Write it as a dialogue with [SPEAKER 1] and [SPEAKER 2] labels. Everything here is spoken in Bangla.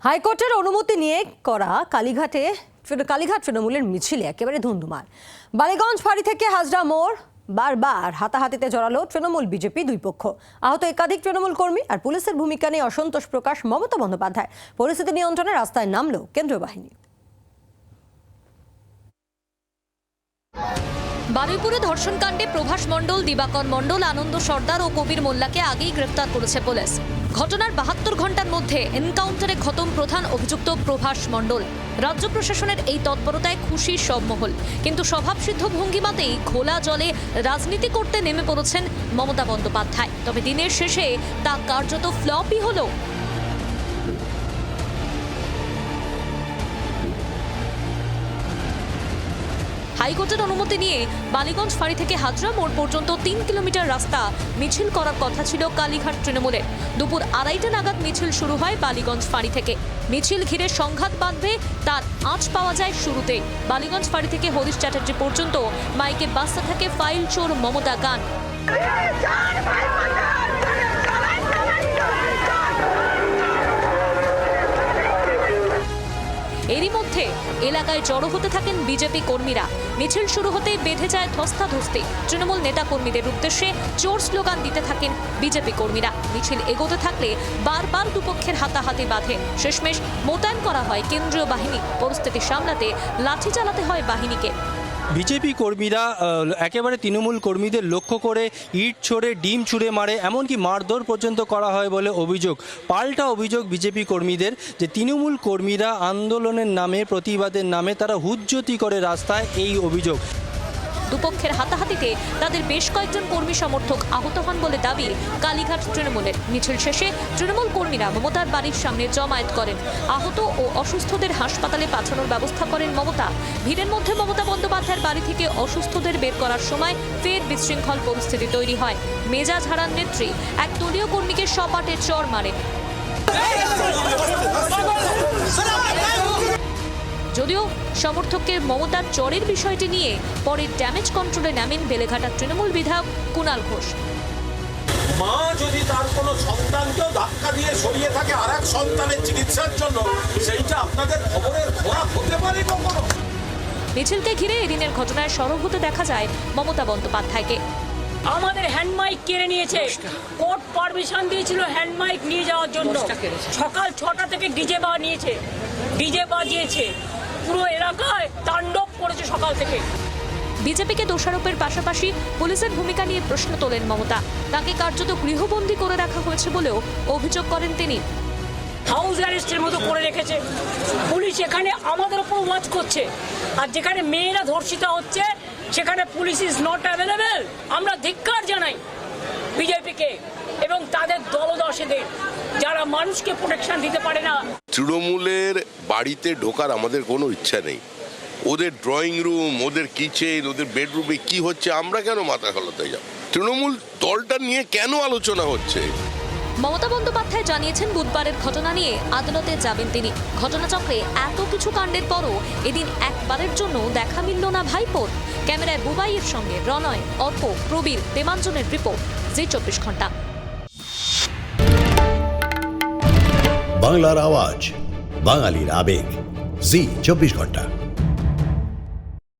[SPEAKER 1] হাইকোর্টের অনুমতি নিয়ে করা কালীঘাট তৃণমূলের মিছিলে একেবারে ধুন্ধুমার। বালিগঞ্জ ফাঁড়ি থেকে হাজরা মোড় বারবার হাতাহাতিতে জড়ালো তৃণমূল বিজেপি দুই পক্ষ। আহত একাধিক তৃণমূল কর্মী আর পুলিশের ভূমিকা নিয়ে অসন্তোষ প্রকাশ মমতা বন্দ্যোপাধ্যায়। পরিস্থিতি নিয়ন্ত্রণে রাস্তায় নামলো কেন্দ্রীয় বাহিনী।
[SPEAKER 2] বারুইপুরে ধর্ষণকাণ্ডে প্রভাস মণ্ডল, দিবাকর মণ্ডল, আনন্দ সর্দার ও কবির মোল্লাকে আগেই গ্রেফতার করেছে পুলিশ। ঘটনার 72 ঘন্টার মধ্যে এনকাউন্টারে খতম প্রধান অভিযুক্ত প্রভাস মণ্ডল। রাজ্য প্রশাসনের এই তৎপরতায় খুশি সব মহল, কিন্তু স্বভাবসিদ্ধ ভঙ্গিমাতেই খোলা জলে রাজনীতি করতে নেমে পড়েছেন মমতা বন্দ্যোপাধ্যায়। তবে দিনের শেষে তা কার্যত ফ্লপই হলো। হাইকোর্টের অনুমতি নিয়ে বালিগঞ্জ ফাঁড়ি থেকে হাজরা মোড় পর্যন্ত 3 কিলোমিটার রাস্তা মিছিল করার কথা ছিল কালীঘাট তৃণমূলের। দুপুর 2:30 নাগাদ মিছিল শুরু হয় বালিগঞ্জ ফাঁড়ি থেকে। মিছিল ঘিরে সংঘাত বাঁধবে তার আঁচ পাওয়া যায় শুরুতে। বালিগঞ্জ ফাঁড়ি থেকে হরিশ চ্যাটার্জি পর্যন্ত মাইকে বাজতে থাকে ফাইল চোর মমতা গান। এরই মধ্যে এলাকায় জড়ো হতে থাকেন বিজেপি কর্মীরা। মিছিল শুরু হতেই বেঁধে যায় ধস্তাধস্তি। তৃণমূল নেতা কর্মীদের উদ্দেশ্যে চোর স্লোগান দিতে থাকেন বিজেপি কর্মীরা। মিছিল এগোতে থাকলে বারবার দুপক্ষের হাতাহাতি বাঁধে। শেষমেশ মোতায়েন করা হয় কেন্দ্রীয় বাহিনী। পরিস্থিতি সামলাতে লাঠি চালাতে হয় বাহিনীকে।
[SPEAKER 3] বিজেপি কর্মীরা একেবারে তৃণমূল কর্মীদের লক্ষ্য করে ইট ছড়ে ডিম ছুঁড়ে মারে, এমনকি মারধর পর্যন্ত করা হয় বলে অভিযোগ। পাল্টা অভিযোগ বিজেপি কর্মীদের যে তৃণমূল কর্মীরা আন্দোলনের নামে, প্রতিবাদের নামে তারা হুজ্জতি করে রাস্তায়, এই অভিযোগ।
[SPEAKER 2] দুপক্ষের হাতাহাতিতে তাদের বেশ কয়েকজন কর্মী সমর্থক আহত হন বলে দাবি কালীঘাট তৃণমূলের। মিছিল শেষে তৃণমূল কর্মীরা মমতার বাড়ির সামনে জমায়েত করেন। আহত ও অসুস্থদের হাসপাতালে পাঠানোর ব্যবস্থা করেন মমতা। ভিড়ের মধ্যে মমতা বন্দ্যোপাধ্যায়ের বাড়ি থেকে অসুস্থদের বের করার সময় ফের বিশৃঙ্খল পরিস্থিতি তৈরি হয়। মেজাজ হারান নেত্রী এক দলীয় কর্মীকে সপাটে চড় মারেন। যদিও সমর্থকদের মমতার চরের বিষয়টি নিয়ে পরে ড্যামেজ কন্ট্রোলে নামেন বেলেঘাটার তৃণমূল বিধায়ক কুণাল ঘোষ।
[SPEAKER 4] মা যদি তার কোনো সন্তানকেও ধাক্কা দিয়ে সরিয়ে থাকে আর এক সন্তানের চিকিৎসার জন্য, সেইটা আপনাদের খবরের খোরাক হতে পারে কখনো?
[SPEAKER 2] মিছিলকে ঘিরে এদিনের ঘটনায় সরব হতে দেখা যায় মমতা বন্দ্যোপাধ্যায়কে।
[SPEAKER 5] আমাদের হ্যান্ডমাইক কেড়ে নিয়েছে। কোর্ট পারমিশন দিয়েছিল হ্যান্ডমাইক নিয়ে যাওয়ার জন্য। সকাল 6টা থেকে ডিজে বাজিয়েছে। পুরো এলাকায় তাণ্ডব করেছে সকাল থেকে।
[SPEAKER 2] বিজেপিকে দোষারোপের পাশাপাশি পুলিশের ভূমিকা নিয়ে প্রশ্ন তোলেন মমতা। তাকে কার্যত গৃহবন্দী করে রাখা হয়েছে বলেও অভিযোগ করেন তিনি।
[SPEAKER 5] হাউস অ্যারেস্টের মতো করে রেখেছে পুলিশ। এখানে আমাদের উপর ওয়াচ করছে, আর যেখানে মেয়েরা ধর্ষিত হচ্ছে সেখানে পুলিশ ইজ নট অ্যাভেলেবেল। আমরা ধিক্কার জানাই বিজেপিকে এবং তাদের দলদাসীদের, যারা মানুষকে প্রোটেকশন দিতে পারে না।
[SPEAKER 6] তৃণমূলের বাড়িতে ঢোকার আমাদের কোনো ইচ্ছা নেই। ওদের ড্রয়িং রুম, ওদের কিচেন, ওদের বেডরুমে কি হচ্ছে আমরা কেন মাথা গলাতে যাব? তৃণমূল দলটা নিয়ে কেন আলোচনা হচ্ছে?
[SPEAKER 2] মমতা বন্দ্যোপাধ্যায় জানিয়েছেন বুধবারের ঘটনা নিয়ে আদালতে যাবেন তিনি। ঘটনাচক্রে এত কিছু কাণ্ডের পরও এদিন একবারের জন্য দেখা মিলল না ভাইপোর। ক্যামেরায় বুবাইয়ের সঙ্গে রনয়, অর্ক, প্রবীর, দেবাঞ্জনের রিপোর্ট, জি 24 ঘন্টা।
[SPEAKER 7] বাংলার আওয়াজ, বাঙালির আবেগ, জি 24 ঘন্টা।